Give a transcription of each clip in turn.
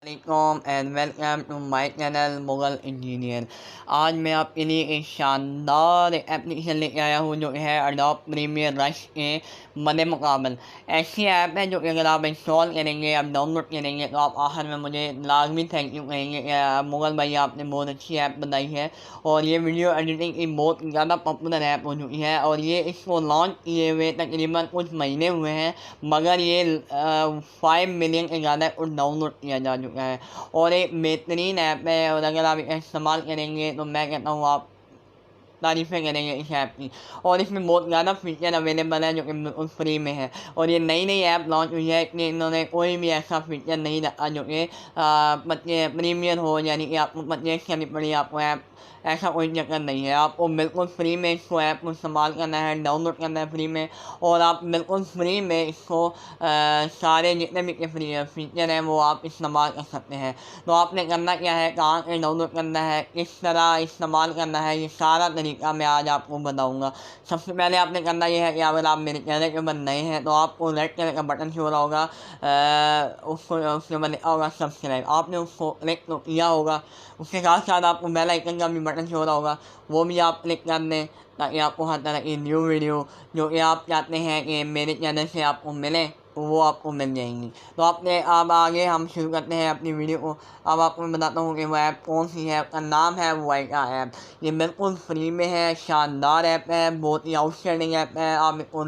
अस्सलाम and welcome to my channel Mughal engineer. आज मैं आपके लिए एक शानदार एप्लीकेशन लेके आया हूँ जो है एडोब प्रीमियर रश के मदे मुकाबल। ऐसी ऐप है जो कि अगर आप इंस्टॉल करेंगे, आप डाउनलोड करेंगे तो आप आखिर में मुझे लाजमी थैंक यू कहेंगे कि मुगल भाई आपने बहुत अच्छी ऐप बनाई है। और ये वीडियो एडिटिंग की बहुत ज़्यादा पॉपुलर ऐप हो चुकी है और ये इसको लॉन्च किए हुए तकरीबन कुछ महीने हुए हैं, मगर ये 5 मिलियन से ज़्यादा को डाउनलोड किया जा चुका है और एक बेहतरीन ऐप है। और अगर आप इसे इस्तेमाल करेंगे तो मैं कहता हूँ आप तारीफ़ें करेंगे इस ऐप की। और इसमें बहुत ज़्यादा फीचर अवेलेबल है जो कि बिल्कुल फ्री में है और ये नई नई ऐप लॉन्च हुई है, इसलिए इन्होंने कोई भी ऐसा फीचर नहीं रखा जो कि प्रीमियर हो, यानी कि आपको परचेज करनी पड़ी आपको ऐप। ऐसा कोई चक्कर नहीं है, आपको बिल्कुल फ्री में इसको ऐप को इस्तेमाल करना है, डाउनलोड करना है फ्री में और आप बिल्कुल फ्री में इसको सारे जितने भी फ्री फीचर हैं वो आप इस्तेमाल कर सकते हैं। तो आपने करना क्या है, कहाँ से डाउनलोड करना है, किस तरह इस्तेमाल करना है, ये सारा तरीका मैं आज आपको बताऊंगा। सबसे पहले आपने करना ये है कि अगर आप मेरे चैनल के ऊपर नए हैं तो आपको रेड कलर का बटन शो हो रहा होगा, उसके ऊपर लिखा होगा सब्सक्राइब, आपने उसको क्लिक तो किया होगा। उसके साथ साथ आपको बेल आइकन का भी बटन शो हो रहा होगा, वो भी आप क्लिक कर दें ताकि आपको हर तरह की न्यू वीडियो जो कि आप चाहते हैं कि मेरे चैनल से आपको मिले तो वो आपको मिल जाएंगी। तो आपने अब आगे हम शुरू करते हैं अपनी वीडियो को। अब आपको मैं बताता हूँ कि वो ऐप कौन सी है। उसका नाम है वाइटा ऐप। ये बिल्कुल फ्री में है, शानदार ऐप है, बहुत ही आउटस्टैंडिंग ऐप है। आप इसको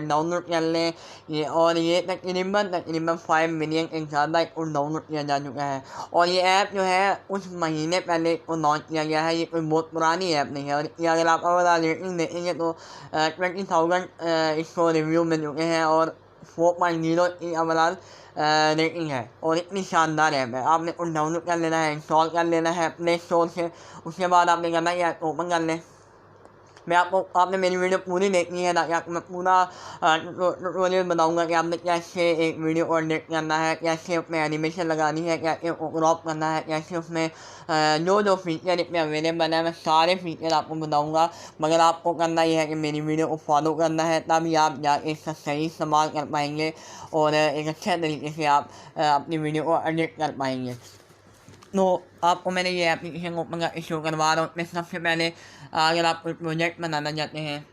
डाउनलोड कर लें ये, और ये तकरीबन 5 मिलियन से ज़्यादा इसको डाउनलोड किया जा चुका है। और ये ऐप जो है कुछ महीने पहले इसको लॉन्च किया गया है, ये कोई बहुत पुरानी ऐप नहीं है। और अगर आप ओवरऑल रेटिंग देखेंगे तो 20,000 इसको रिव्यू मिल चुके हैं और 4.0 की ओवरऑल रेटिंग है और इतनी शानदार ऐप है। आपने उस डाउनलोड कर लेना है, इंस्टॉल कर लेना है प्ले स्टोर से। उसके बाद आपने करना है कि ऐप ओपन कर लें। मैं आपने मेरी वीडियो पूरी देखनी है ताकि आपको मैं पूरा ट्यूटोरियल बताऊंगा कि आपने कैसे एक वीडियो को एडिट करना है, कैसे उसमें एनिमेशन लगानी है, कैसे उसको क्रॉप करना है, कैसे उसमें जो फीचर इसमें अवेलेबल है मैं सारे फीचर आपको बताऊंगा। मगर आपको करना यह है कि मेरी वीडियो को फॉलो करना है, तभी आप जाके इसका सही इस्तेमाल कर पाएंगे और एक अच्छे तरीके से आप अपनी वीडियो को एडिट कर पाएंगे। तो आपको मैंने ये एप्लीकेशन ओपन करके शो करवा रहा हूँ। उसमें सबसे पहले अगर आप कोई प्रोजेक्ट बनाना चाहते हैं,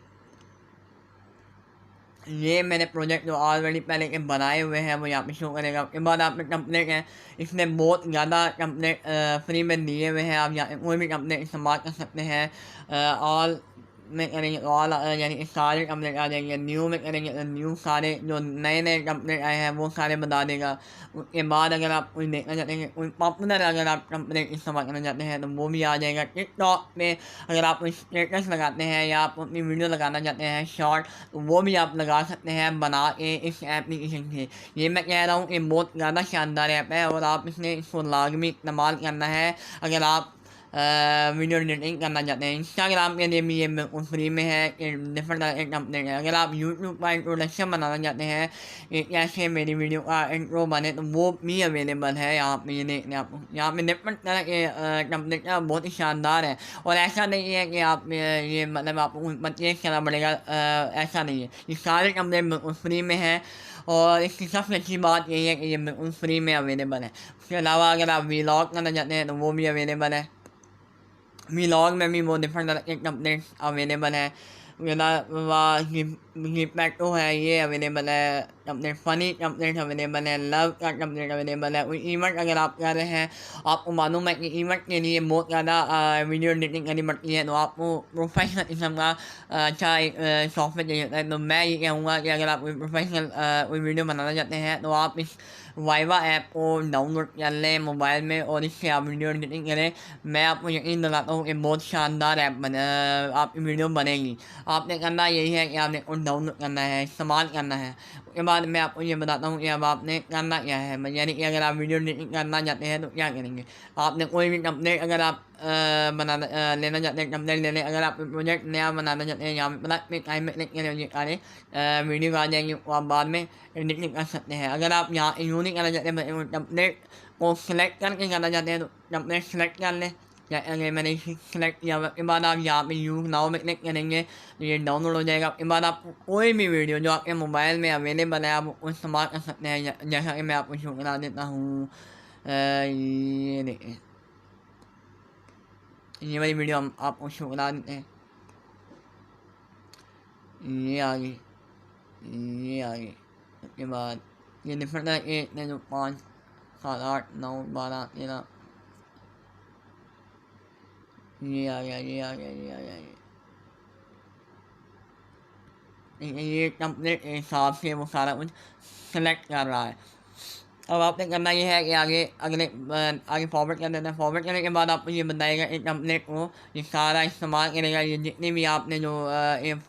ये मैंने प्रोजेक्ट जो ऑलरेडी पहले के बनाए हुए हैं वो यहाँ पे शो करेगा। उसके बाद आप में टेम्पलेट है, इसमें बहुत ज़्यादा टेम्पलेट फ्री में दिए हुए हैं, आप यहाँ कोई भी टेम्पलेट इस्तेमाल कर सकते हैं। ऑल में करेंगे तो ऑल यानी सारे टेम्पलेट आ जाएंगे, न्यू में करेंगे तो न्यू सारे जो नए नए टेम्पलेट आए हैं वो सारे बता देगा। उसके बाद अगर आप कोई देखना चाहते हैं, कोई पॉपुलर अगर आप टेम्पलेट इस्तेमाल करना चाहते हैं तो वो भी आ जाएगा। टिकटॉक में अगर आप कोई स्टेटस लगाते हैं या आप अपनी वीडियो लगाना चाहते हैं शॉर्ट, तो वो भी आप लगा सकते हैं बना के इस एप्लीकेशन से। ये मैं कह रहा हूँ कि बहुत ज़्यादा शानदार ऐप है और आप इसको लाजमी इस्तेमाल करना है अगर आप वीडियो एडिटिंग करना चाहते हैं। इंस्टाग्राम के लिए भी ये बिल्कुल फ्री में है, डिफरेंट कंपनी है। अगर आप यूट्यूब का इंट्रोडक्शन बनाना चाहते हैं कि कैसे मेरी वीडियो का इंट्रो बने, तो वो भी अवेलेबल है यहाँ पे। ये देखने आपको यहाँ पे डिफरेंट तरह के कंपनी का बहुत ही शानदार है। और ऐसा नहीं है कि आप ये मतलब आपको परचेज करना पड़ेगा, ऐसा नहीं है। ये सारे कंपनी बिल्कुल फ्री में है और इसकी सबसे अच्छी बात यही है कि ये बिल्कुल फ्री में अवेलेबल है। उसके अलावा अगर आप व्लॉग करना चाहते हैं तो वो भी अवेलेबल है। व्लॉग में भी वो डिफरेंट तरह के टेम्पलेट्स अवेलेबल है। गिफ्टो है, ये अवेलेबल है टेम्पलेट। फ़नी टेम्पलेट अवेलेबल है, लव का टेम्पलेट अवेलेबल है। कोई इवेंट अगर आप कर रहे हैं, आपको मालूम है कि इवेंट के लिए बहुत ज़्यादा वीडियो एडिटिंग करनी पड़ती है, तो आपको प्रोफेशनल किस्म का अच्छा एक सॉफ्टवेयर चाहिए होता है। तो मैं ये कहूँगा कि अगर आप कोई प्रोफेशनल कोई वीडियो बनाना चाहते हैं तो आप इस वाइवा ऐप को डाउनलोड कर लें मोबाइल में और इससे आप वीडियो एडिटिंग करें। मैं आपको यकीन दिलाता हूँ कि बहुत शानदार ऐप आपकी वीडियो बनेगी। आपने करना यही है कि आपने उस डाउनलोड करना है, इस्तेमाल करना है। उसके बाद मैं आपको ये बताता हूँ कि अब आपने करना क्या है, यानी कि अगर आप वीडियो एडिटिंग करना चाहते हैं तो क्या करेंगे। आपने कोई भी टेम्पलेट अगर आप लेना चाहते हैं, टेम्पलेट ले लें। अगर आप प्रोजेक्ट नया बनाना चाहते हैं, यहाँ पे प्लस पे टाइम में क्लिक करें, ये सारे वीडियो आ जाएंगे, वो आप बाद में एडिटिंग कर सकते हैं। अगर आप यहाँ यूनिक करना चाहते हैं, टेम्पलेट को सिलेक्ट करके करना चाहते हैं तो टेम्पलेट सेलेक्ट कर लें। अगर मैंने सेलेक्ट किया उसके बाद आप यहाँ पे यूज नाउ में क्लिक करेंगे तो ये डाउनलोड हो जाएगा। उसके बाद आपको कोई भी वीडियो जो आपके मोबाइल में अवेलेबल है आप उसको इस्तेमाल कर सकते हैं। जैसा कि मैं आपको शो करा देता हूँ, ये देखिए, ये वाली वीडियो हम आपको शो करा देते हैं। ये आ गई, ये आ गई। उसके बाद ये डिफरेंट है, 1 2 5 7 8 9 12 13, ये आ गया, ये आ गया, ये आ गया, ये कंप्लीट हिसाब से वो सारा कुछ सेलेक्ट कर रहा है। अब आपने करना ये है कि आगे फॉरवर्ड कर देना है। फॉरवर्ड करने के बाद आपको ये बताएगा इस टेम्पलेट को ये सारा इस्तेमाल करेगा। ये जितनी भी आपने जो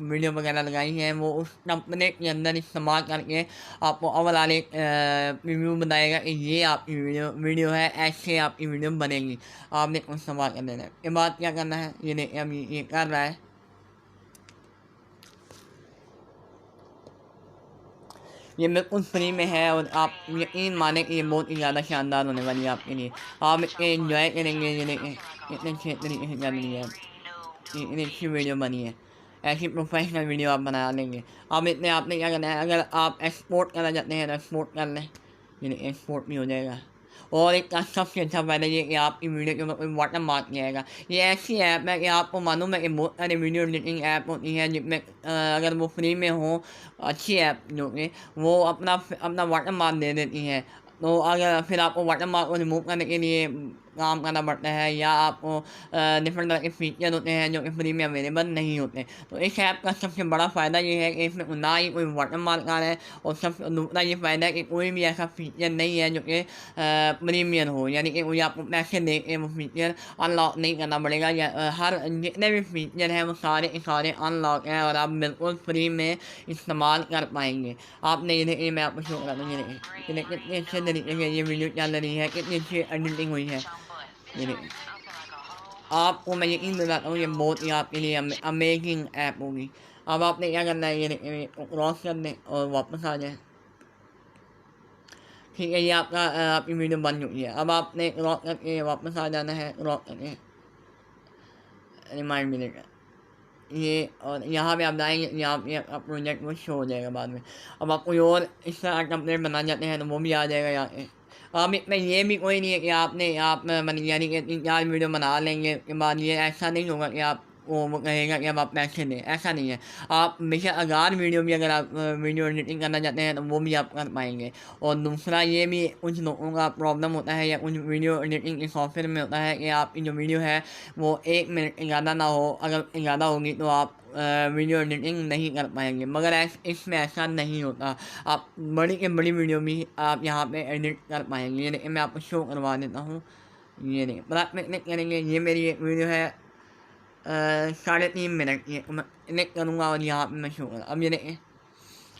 वीडियो वगैरह लगाई है वो उस टेम्पलेट के अंदर इस्तेमाल करके आपको अव्वल वाले रिव्यू बताएगा कि ये आपकी वीडियो है, ऐसे आपकी वीडियो बनेगी। आपने कुछ इस्तेमाल कर देना है। ये बात क्या करना है, ये देखिए अभी ये कर रहा है। ये बिल्कुल फ्री में है और आप यकीन माने कि ये बहुत ही ज़्यादा शानदार होने वाली है आपके लिए। आप इसे इंजॉय करेंगे। ये देखें इतने अच्छे तरीके से कर रही है, इतनी अच्छी वीडियो बनी है। ऐसी प्रोफेशनल वीडियो आप बना लेंगे। अब इतने आपने क्या करना है, अगर आप एक्सपोर्ट करना चाहते हैं तो एक्सपोर्ट कर लें, ये एक्सपोर्ट भी हो जाएगा। और एक सबसे अच्छा फायदा ये कि आपकी वीडियो के ऊपर कोई वाटर मार्क नहीं आएगा। ये ऐसी ऐप है कि आपको मालूम है कि बहुत सारी वीडियो एडिटिंग ऐप होती हैं जिनमें अगर वो फ्री में हो, अच्छी ऐप जो कि वो अपना वाटर मार्क दे देती हैं। तो अगर फिर आपको वाटर मार्क को रिमूव करने के लिए काम करना पड़ता है, या आपको डिफरेंट तरह के फीचर होते हैं जो कि फ्री में अवेलेबल नहीं होते। तो इस ऐप का सबसे बड़ा फ़ायदा ये है कि इसमें ना ही कोई वाटर मार्क आ रहा है, और सबसे दूसरा ये फ़ायदा है कि कोई भी ऐसा फीचर नहीं है जो कि प्रीमियम हो, यानी कि कोई आपको पैसे दे के वो फीचर अनलॉक नहीं करना पड़ेगा। या हर जितने भी फीचर हैं वो सारे के सारे अनलॉक हैं और आप बिल्कुल फ्री में इस्तेमाल कर पाएंगे। आपने ये मैं आपको शो करा दूँ, ये कितने अच्छे तरीके से ये वीडियो चल रही है, कितनी अच्छी एडिटिंग हुई है। ये आपको मैं यकीन दिलाता हूँ ये बहुत ही आपके लिए अमेजिंग ऐप होगी। अब आपने क्या करना है, ये क्रॉस कर दें और वापस आ जाए। ठीक है, ये आपकी वीडियो बन चुकी है। अब आपने क्रॉस करके वापस आ जाना है, क्रॉस करके रिमाइंड मिलेगा ये, और यहाँ पे आप जाएंगे, यहाँ पे आपका प्रोजेक्ट वो शो हो जाएगा बाद में। अब आप कोई और इस तरह कंप्लेंट बनाना चाहते हैं तो वो भी आ जाएगा यहाँ पे। अब इसमें ये भी कोई नहीं है कि आप यानी कि 3-4 वीडियो बना लेंगे के बाद ये ऐसा नहीं होगा कि आप वो कहेगा कि अब आप पैसे दें, ऐसा नहीं है। आप बेशक 1000 वीडियो भी अगर आप वीडियो एडिटिंग करना चाहते हैं तो वो भी आप कर पाएंगे। और दूसरा ये भी कुछ लोगों का प्रॉब्लम होता है या कुछ वीडियो एडिटिंग के सॉफ्टवेयर में होता है कि आपकी जो वीडियो है वो 1 मिनट ज़्यादा ना हो, अगर ज़्यादा होगी तो आप वीडियो एडिटिंग नहीं कर पाएंगे। मगर इसमें ऐसा नहीं होता, आप बड़ी से बड़ी वीडियो भी आप यहाँ पे एडिट कर पाएंगे। ये देखिए मैं आपको शो करवा देता हूँ। ये नहीं बड़ा क्लिक करेंगे, ये मेरी एक वीडियो है 3.5 मिनट की, मैं क्लिक करूँगा और यहाँ पे मैं शो करूँ। अब ये देखिए,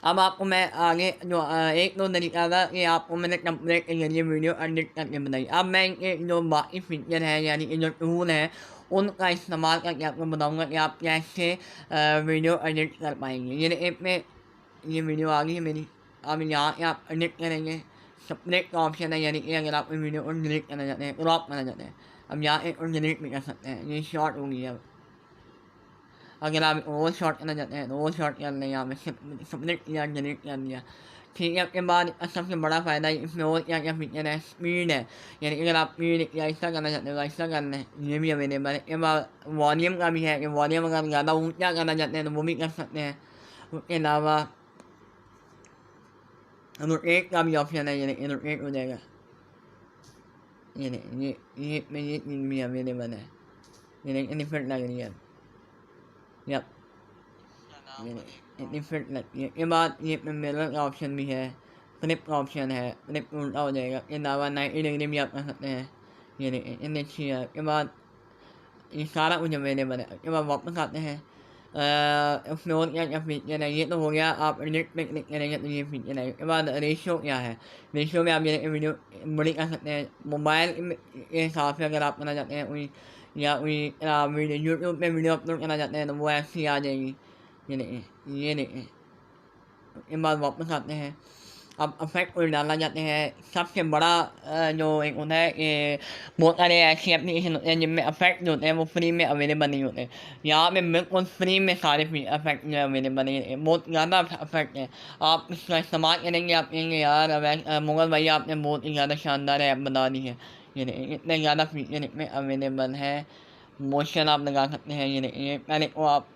अब आपको मैं आगे जो 1-2 तरीका था कि आपको मैंने टेम्पलेट के जरिए वीडियो एडिट करके बताई। अब मैं इनके जो बाकी फीचर हैं यानी कि जो टूल हैं उनका इस्तेमाल करके आपको बताऊंगा कि आप कैसे वीडियो एडिट कर पाएंगे। ये एक में ये वीडियो आ गई है मेरी। अब यहाँ पे आप एडिट करेंगे, सेपरेट का ऑप्शन है, यानी कि अगर आप वीडियो को डिलीट करना चाहते हैं, क्रॉप करना चाहते हैं, अब यहाँ एक और डिलीट भी कर सकते हैं। ये शॉर्ट होगी। अब अगर आप वो शॉर्ट करना चाहते हैं तो वो शॉर्ट कर लें, यहाँ पे सेपरेट किया, डिलीट कर दिया। ठीक है, उसके बाद सबसे बड़ा फ़ायदा इसमें और क्या क्या फीचर है, स्पीड है, यानी कि अगर आप स्पीड या ऐसा करना चाहते हो तो ऐसा कर लें, ये भी अवेलेबल है। उसके बाद वॉल्यूम का भी है कि वॉल्यूम अगर ज़्यादा ऊँचा करना चाहते हैं तो वो भी कर सकते हैं। उसके अलावा रोटेट का भी ऑप्शन है, यानी रोटेट हो जाएगा। ये चीज़ भी अवेलेबल है, ये डिफरेंट लग रही है। यप, ये डिफरेंट लगती है। के बाद ये पे मिरर का ऑप्शन भी है, फ्लिप का ऑप्शन है, फ्लिप उल्टा हो जाएगा। के अलावा 90 डिग्री भी आप कर सकते हैं। ये देखिए इतनी अच्छी है। के बाद ये सारा कुछ अवेलेबल है। उसके बाद वापस आते हैं, उसमें और क्या क्या फीचर है। ये तो हो गया, आप एडिट पे क्लिक करेंगे तो ये फीचर है। उसके बाद रेशियो क्या है, रेशियो में आप ये वीडियो बड़ी कर सकते हैं मोबाइल के हिसाब से। अगर आप करना चाहते हैं कोई या कोई वीडियो यूट्यूब पे वीडियो अपलोड करना चाहते हैं तो वो ऐसी आ जाएगी। ये देखिए, ये देखिए। उसके बाद वापस आते हैं, अब इफेक्ट कोई डालना चाहते हैं, सबसे बड़ा जो एक होता है कि बहुत सारे ऐसी एप्लीकेशन होते हैं जिनमें इफेक्ट जो होते हैं वो फ्री में अवेलेबल नहीं होते। यहाँ पे बिल्कुल फ्री में सारे इफेक्ट जो अवेलेबल है, बहुत ज़्यादा इफेक्ट है। आप इसका इस्तेमाल करेंगे, आप कहेंगे यार मुगल भाई आपने बहुत ही ज़्यादा शानदार ऐप बना दी है। ये देखिए इतने ज़्यादा फीचर इसमें अवेलेबल है। मोशन आप लगा सकते हैं, ये देखिए पहले को आप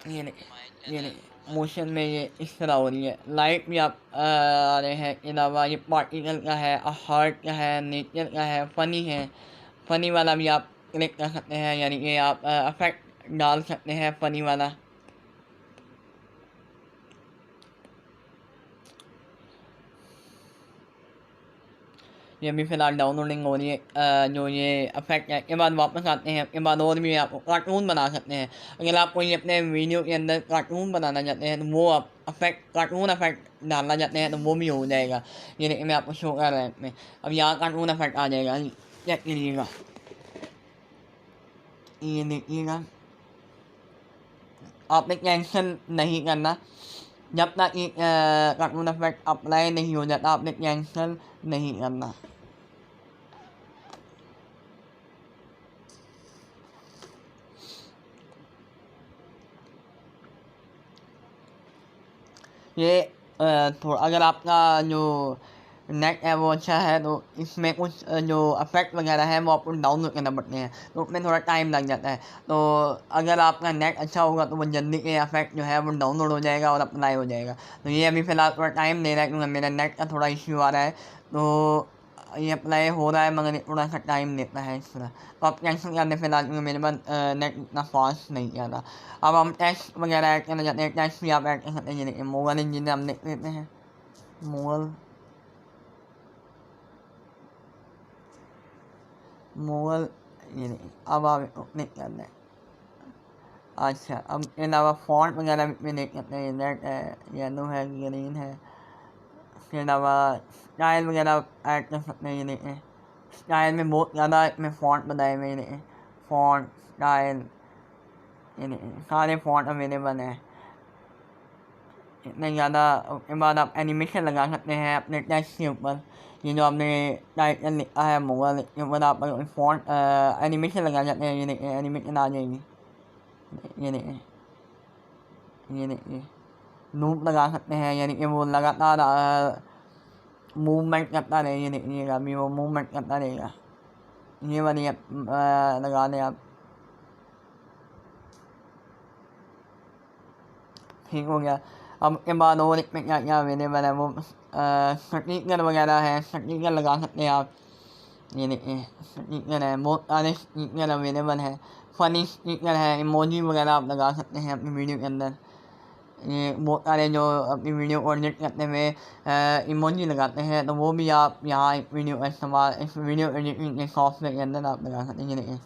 ये मोशन में ये इस तरह हो रही है। लाइट भी आप आ रहे हैं, के अलावा ये पार्टिकल का है, हार्ट का है, नेचर का है, फ़नी है। फ़नी वाला भी आप क्लिक कर सकते हैं, यानी कि आप इफेक्ट डाल सकते हैं फ़नी वाला। ये भी फिलहाल डाउनलोडिंग हो रही है। जो ये इफेक्ट है, इसके बाद वापस आते हैं। इसके बाद और भी आप कार्टून बना सकते हैं। अगर आप कोई अपने वीडियो के अंदर कार्टून बनाना चाहते हैं तो वो आप इफेक्ट कार्टून इफेक्ट डालना चाहते हैं तो वो भी हो जाएगा। ये देखिए मैं आपको शो कर रहा हूँ इसमें। अब यहाँ कार्टून इफेक्ट आ जाएगा, चेक कीजिएगा, ये देखिएगा। आपने कैंसिल नहीं करना जब तक ये कार्टून इफेक्ट अप्लाई नहीं हो जाता, आपने कैंसिल नहीं करना। ये थोड़ा अगर आपका जो नेट है वो अच्छा है तो इसमें कुछ जो इफेक्ट वगैरह है वो आपको डाउनलोड करना पड़ते हैं, तो उसमें थोड़ा टाइम लग जाता है। तो अगर आपका नेट अच्छा होगा तो वो जल्दी के इफेक्ट जो है वो डाउनलोड हो जाएगा और अप्लाई हो जाएगा। तो ये अभी फ़िलहाल थोड़ा टाइम ले रहा है क्योंकि मेरा नेट का थोड़ा इश्यू आ रहा है। तो ये अप्लाई हो रहा है मगर ये थोड़ा सा टाइम लेता है इस तरह। तो आप कैंसिल कर दें फिलहाल क्योंकि मेरे पास नेट इतना फास्ट नहीं आ रहा। अब हम टेस्ट वगैरह ऐड करना चाहते हैं, टेस्ट भी आप ऐड कर सकते हैं। जैसे मोबाइल इंजन हम लिख लेते हैं, मोबाइल मोबाइल ये नहीं। अब आप इसको क्लिक कर दें। अच्छा, अब इसके अलावा फॉन्ट वगैरह भी देख सकते हैं, रेड है, येलो है, ग्रीन है। इसके अलावा स्टाइल वगैरह ऐड कर सकते हैं। ये देखें स्टाइल में बहुत ज़्यादा इसमें फ़ॉन्ट बनाए हुए हैं, फ़ॉन्ट स्टाइल ये देखें सारे फ़ॉन्ट अवेलेबल हैं इतने ज़्यादा। उसके बाद आप एनिमेशन लगा सकते हैं अपने टेक्स्ट के ऊपर। ये जो आपने टाइटल लिखा है मोबाइल के ऊपर आप फ़ॉन्ट एनिमेशन लगा सकते हैं। ये देखिए एनिमेशन आ जाएगी, ये देखिए, ये देखिए लूप लगा सकते हैं, यानी कि वो लगातार मूवमेंट करता रहे। ये देखिएगा अभी वो मूवमेंट करता रहेगा। ये वाली लगा दें आप, ठीक हो गया। अब के बाद और इसमें क्या क्या अवेलेबल है, वो स्टिकर वगैरह है, स्टिकर लगा सकते हैं आप। ये देखिए स्टिकर है, बहुत सारे स्टिकर अवेलेबल है, फ़नी स्टिकर है, इमोजी वगैरह आप लगा सकते हैं अपनी वीडियो के अंदर। ये बहुत सारे जो अपनी वीडियो को एडिट करते हुए इमोजी लगाते हैं तो वो भी आप यहाँ वीडियो का इस्तेमाल इस वीडियो एडिटिंग के सॉफ्टवेयर के अंदर आप लगा सकते हैं। ये देखिए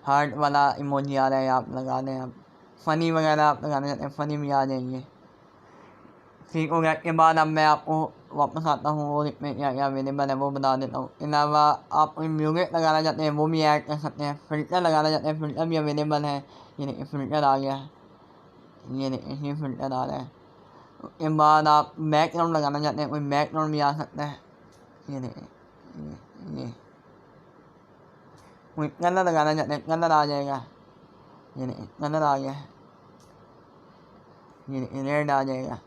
हार्ट वाला इमोजी आ रहा है, आप लगा दें। आप फ़नी वगैरह आप लगाना चाहते हैं, फ़नी भी आ जाएंगे। ठीक हो गया के बाद अब मैं आपको वापस आता हूँ और इसमें क्या क्या अवेलेबल है वो बता देता हूँ। अलावा आप कोई म्यूजिक लगाना चाहते हैं वो भी ऐड कर सकते हैं, फ़िल्टर लगाना चाहते हैं फ़िल्टर भी अवेलेबल है। ये देखिए फ़िल्टर आ गया, ये देखिए ये फ़िल्टर आ रहा है। उसके बाद आप बैकग्राउंड लगाना चाहते हैं, कोई बैकग्राउंड भी आ सकता है। ये देखिए ये कोई कलर लगाना चाहते हैं, कलर आ जाएगा। ये देखिए कलर आ गया, ये रेड आ जाएगा।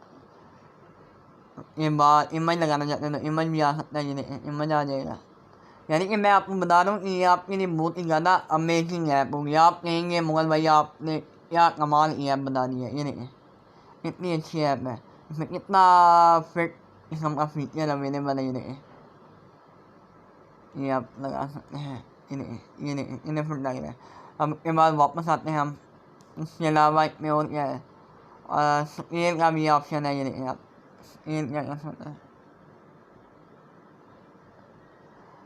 ये बार इमेज लगाना चाहते हैं तो इमेज भी आ सकता है, ये देखिए इमेज आ जाएगा। यानी कि मैं आपको बता रहा हूँ कि ये आपके लिए बहुत ही ज़्यादा अमेजिंग ऐप होगी। आप कहेंगे मुगल भाई आपने क्या कमाल की ऐप बना दी है। ये देखिए इतनी अच्छी ऐप है, इसमें कितना फिट किस्म का फीचर अवेलेबल है। ये देखिए ये आप लगा सकते हैं, ये देखिए ये देखिए इन्हें फिट लग रहा है। अब के बाद वापस आते हैं हम। इसके अलावा इसमें और क्या है, स्केल का भी ऑप्शन है। ये देखिए आप स्केल क्या कर सकते हैं,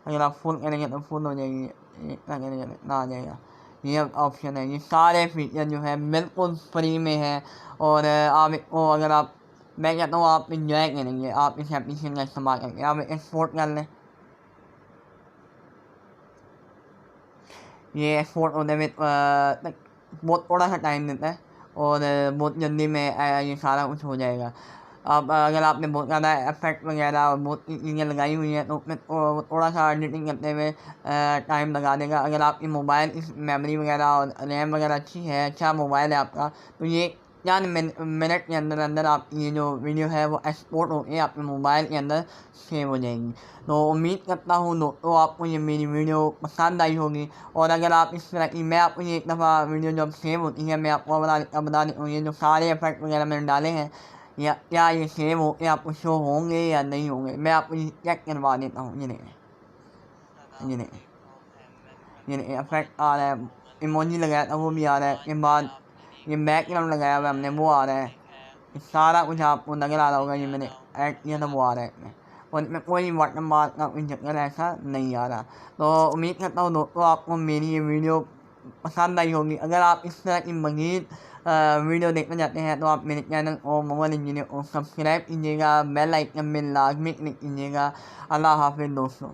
अगर आप फुल करेंगे तो फुल हो जाएगी, इतना करेंगे तो इतना आ जाएगा। ये ऑप्शन है, ये सारे फीचर जो है बिल्कुल फ्री में है। और आप इसको अगर आप मैं कहता हूँ आप इंजॉय करेंगे आप इस एप्लीकेशन का इस्तेमाल करके। आप एक्सपोर्ट कर लें, ये एक्सपोर्ट होने में बहुत थोड़ा सा टाइम देता है और बहुत जल्दी में ये सारा कुछ हो जाएगा। अब अगर आपने बहुत ज़्यादा इफेक्ट वगैरह और बहुत सी चीज़ें लगाई हुई हैं तो उसमें थोड़ा सा एडिटिंग करने में टाइम लगा देगा। अगर आपकी मोबाइल की मेमोरी वगैरह और रैम वगैरह अच्छी है, अच्छा मोबाइल है आपका, तो ये चंद मिनट के अंदर अंदर आपकी ये जो वीडियो है वो एक्सपोर्ट होकर आपके मोबाइल के अंदर सेव हो जाएगी। तो उम्मीद करता हूँ दोस्तों आपको ये मेरी वीडियो पसंद आई होगी। और अगर आप इस तरह की, मैं आपको ये एक दफ़ा वीडियो जब सेव होती है मैं आपको बता देता हूँ, ये जो सारे इफेक्ट वगैरह मैंने डाले हैं या क्या ये सेव होके आपको शो होंगे या नहीं होंगे, मैं आपको ये चेक करवा देता हूँ। ये नहीं ये इफेक्ट आ रहा है, इमोजी लगाया था वो भी आ रहा है, इसके बाद ये बैकग्राउंड लगाया हुआ हमने वो आ रहा है, ये सारा कुछ आपको नजर आ रहा होगा। ये मैंने ऐड किया था वो आ रहा है इसमें, और इसमें कोई वाटरमार्क का कोई चक्कर ऐसा नहीं आ रहा। तो उम्मीद करता हूँ दोस्तों आपको मेरी ये वीडियो पसंद आई होगी। अगर आप इस तरह की मज़ीद वीडियो देखना चाहते हैं तो आप मेरे चैनल को मोबाइल इंजीनियर को सब्सक्राइब कीजिएगा, बेल आइकन में लाजमी क्लिक कीजिएगा। अल्लाह हाफिज़ दोस्तों।